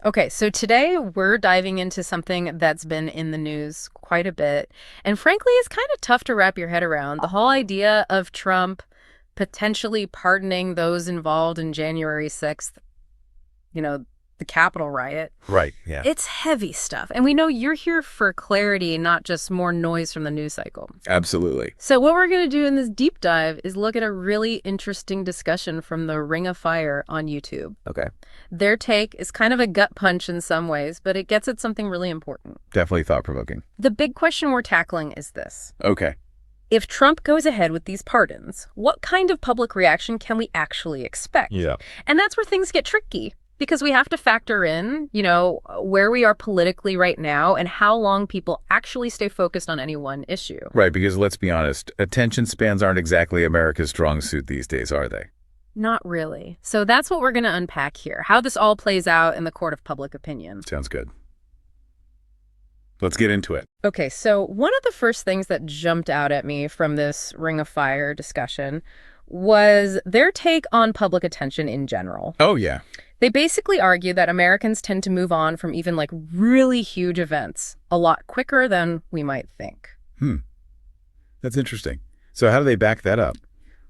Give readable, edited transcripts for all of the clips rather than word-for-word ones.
Okay, so today we're diving into something that's been in the news quite a bit, and frankly, is kind of tough to wrap your head around. The whole idea of Trump potentially pardoning those involved in January 6th, you know, the Capitol riot. Right, yeah. It's heavy stuff, and we know you're here for clarity, not just more noise from the news cycle. Absolutely. So what we're going to do in this deep dive is look at a really interesting discussion from the Ring of Fire on YouTube. Okay. Their take is kind of a gut punch in some ways, but it gets at something really important. Definitely thought-provoking. The big question we're tackling is this. Okay. If Trump goes ahead with these pardons, what kind of public reaction can we actually expect? Yeah. And that's where things get tricky, because we have to factor in, where we are politically right now and how long people actually stay focused on any one issue. Right, because let's be honest, attention spans aren't exactly America's strong suit these days, are they? Not really. So that's what we're going to unpack here, how this all plays out in the court of public opinion. Sounds good. Let's get into it. Okay, so one of the first things that jumped out at me from this Ring of Fire discussion was their take on public attention in general. Oh, yeah. They basically argue that Americans tend to move on from even really huge events a lot quicker than we might think. That's interesting. So how do they back that up?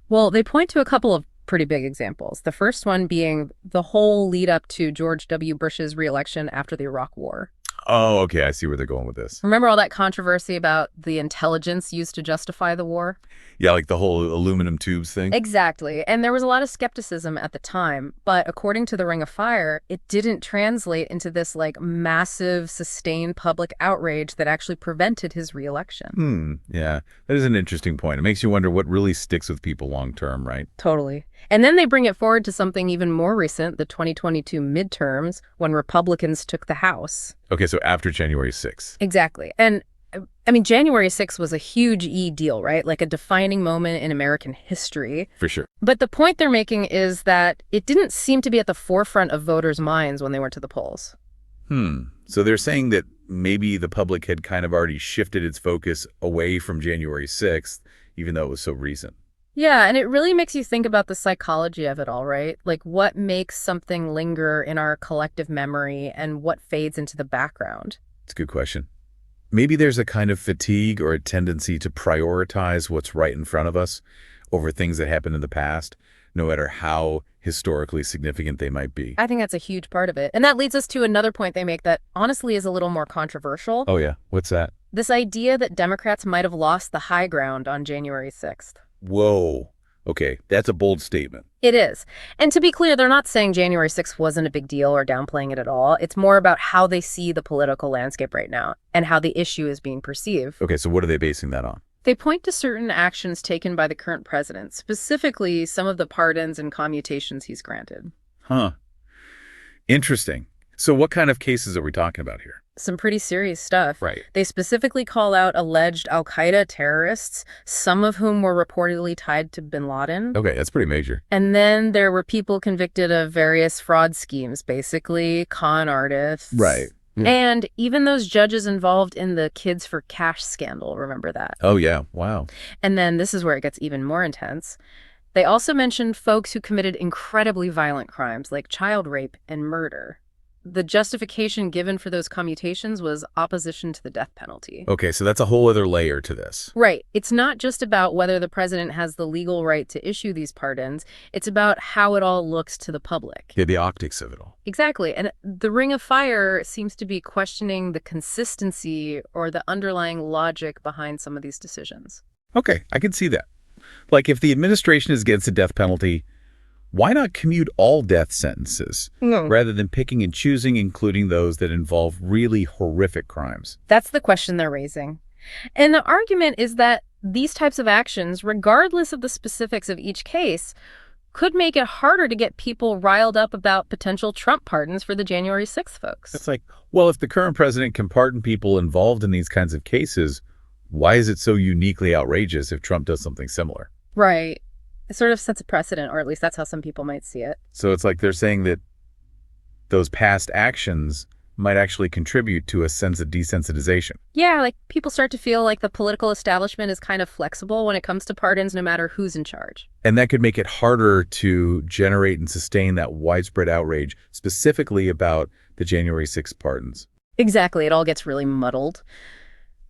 Well, they point to a couple of pretty big examples. The first one being the whole lead up to George W. Bush's reelection after the Iraq War. Oh, okay. I see where they're going with this. Remember all that controversy about the intelligence used to justify the war? Yeah, like the whole aluminum tubes thing? Exactly. And there was a lot of skepticism at the time. But according to the Ring of Fire, it didn't translate into this massive, sustained public outrage that actually prevented his reelection. Yeah. That is an interesting point. It makes you wonder what really sticks with people long term, right? Totally. And then they bring it forward to something even more recent, the 2022 midterms, when Republicans took the House. Okay, so after January 6th. Exactly. And I mean, January 6th was a huge deal, right? Like a defining moment in American history. For sure. But the point they're making is that it didn't seem to be at the forefront of voters' minds when they went to the polls. So they're saying that maybe the public had kind of already shifted its focus away from January 6th, even though it was so recent. Yeah, and it really makes you think about the psychology of it all, right? Like what makes something linger in our collective memory and what fades into the background? It's a good question. Maybe there's a kind of fatigue or a tendency to prioritize what's right in front of us over things that happened in the past, no matter how historically significant they might be. I think that's a huge part of it. And that leads us to another point they make that honestly is a little more controversial. Oh, yeah. What's that? This idea that Democrats might have lost the high ground on January 6th. Whoa. Okay, that's a bold statement. It is. And to be clear, they're not saying January 6th wasn't a big deal or downplaying it at all. It's more about how they see the political landscape right now and how the issue is being perceived. Okay, so what are they basing that on? They point to certain actions taken by the current president, specifically some of the pardons and commutations he's granted. Huh. Interesting. So what kind of cases are we talking about here? Some pretty serious stuff. Right. They specifically call out alleged al-Qaeda terrorists, some of whom were reportedly tied to bin Laden. Okay, that's pretty major. And then there were people convicted of various fraud schemes, basically con artists. Right. Yeah. And even those judges involved in the Kids for Cash scandal, remember that? Oh, yeah. Wow. And then this is where it gets even more intense. They also mentioned folks who committed incredibly violent crimes like child rape and murder. The justification given for those commutations was opposition to the death penalty. Okay, so that's a whole other layer to this. Right. It's not just about whether the president has the legal right to issue these pardons. It's about how it all looks to the public. Yeah, the optics of it all. Exactly. And the Ring of Fire seems to be questioning the consistency or the underlying logic behind some of these decisions. Okay, I can see that. Like if the administration is against the death penalty, why not commute all death sentences rather than picking and choosing, including those that involve really horrific crimes? That's the question they're raising. And the argument is that these types of actions, regardless of the specifics of each case, could make it harder to get people riled up about potential Trump pardons for the January 6th folks. It's like, well, if the current president can pardon people involved in these kinds of cases, why is it so uniquely outrageous if Trump does something similar? Right. It sort of sets a precedent, or at least that's how some people might see it. So it's like they're saying that those past actions might actually contribute to a sense of desensitization. Yeah, like people start to feel like the political establishment is kind of flexible when it comes to pardons, no matter who's in charge. And that could make it harder to generate and sustain that widespread outrage, specifically about the January 6th pardons. Exactly. It all gets really muddled.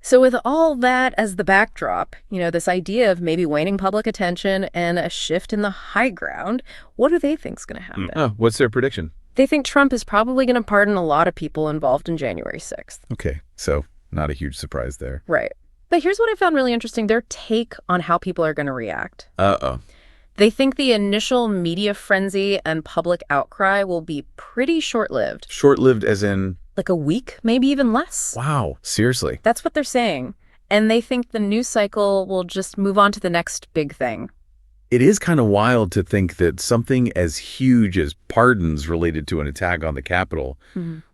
So with all that as the backdrop, this idea of maybe waning public attention and a shift in the high ground, what do they think's going to happen? Oh, what's their prediction? They think Trump is probably going to pardon a lot of people involved in January 6th. Okay, so not a huge surprise there. Right. But here's what I found really interesting, their take on how people are going to react. Uh-oh. They think the initial media frenzy and public outcry will be pretty short-lived. Short-lived as in? Like a week, maybe even less. Wow, seriously? That's what they're saying. And they think the news cycle will just move on to the next big thing. It is kind of wild to think that something as huge as pardons related to an attack on the Capitol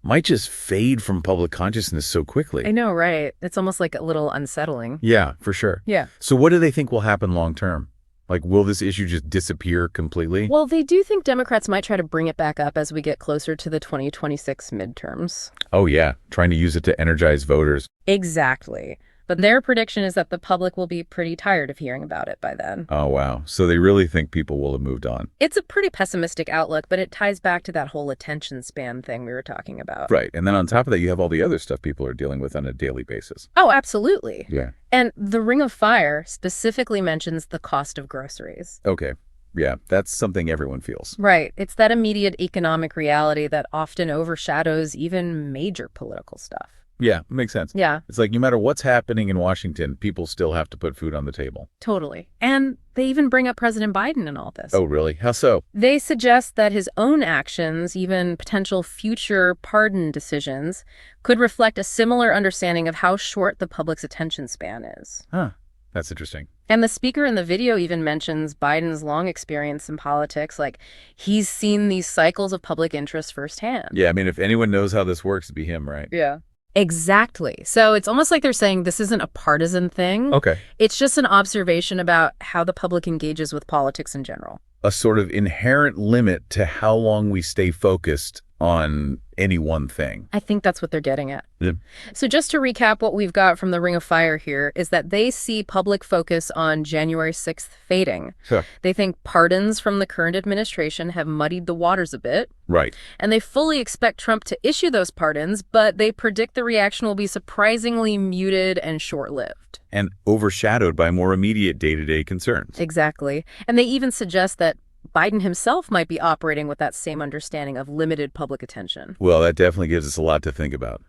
might just fade from public consciousness so quickly. I know, right? It's almost like a little unsettling. Yeah, for sure. Yeah. So what do they think will happen long term? Like, will this issue just disappear completely? Well, they do think Democrats might try to bring it back up as we get closer to the 2026 midterms. Oh, yeah. Trying to use it to energize voters. Exactly. But their prediction is that the public will be pretty tired of hearing about it by then. Oh, wow. So they really think people will have moved on. It's a pretty pessimistic outlook, but it ties back to that whole attention span thing we were talking about. Right. And then on top of that, you have all the other stuff people are dealing with on a daily basis. Oh, absolutely. Yeah. And the Ring of Fire specifically mentions the cost of groceries. Okay. Yeah, that's something everyone feels. Right. It's that immediate economic reality that often overshadows even major political stuff. Yeah, makes sense. Yeah. It's like no matter what's happening in Washington, people still have to put food on the table. Totally. And they even bring up President Biden in all this. Oh, really? How so? They suggest that his own actions, even potential future pardon decisions, could reflect a similar understanding of how short the public's attention span is. Huh. That's interesting. And the speaker in the video even mentions Biden's long experience in politics, like he's seen these cycles of public interest firsthand. Yeah, I mean, if anyone knows how this works, it'd be him, right? Yeah. Exactly. So it's almost like they're saying this isn't a partisan thing. Okay. It's just an observation about how the public engages with politics in general. A sort of inherent limit to how long we stay focused on any one thing. I think that's what they're getting at. Yeah. So just to recap, what we've got from the Ring of Fire here is that they see public focus on January 6th fading. Sure. They think pardons from the current administration have muddied the waters a bit. Right. And they fully expect Trump to issue those pardons, but they predict the reaction will be surprisingly muted and short-lived. And overshadowed by more immediate day-to-day concerns. Exactly. And they even suggest that Biden himself might be operating with that same understanding of limited public attention. Well, that definitely gives us a lot to think about,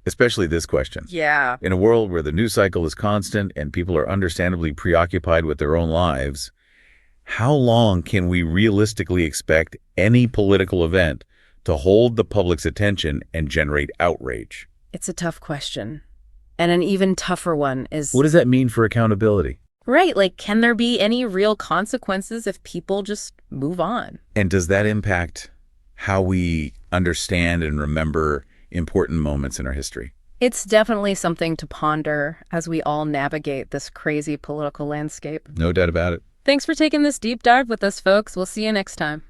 especially this question. Yeah. In a world where the news cycle is constant and people are understandably preoccupied with their own lives, how long can we realistically expect any political event to hold the public's attention and generate outrage? It's a tough question. And an even tougher one is... What does that mean for accountability? Right, like, can there be any real consequences if people just move on? And does that impact how we understand and remember important moments in our history? It's definitely something to ponder as we all navigate this crazy political landscape. No doubt about it. Thanks for taking this deep dive with us, folks. We'll see you next time.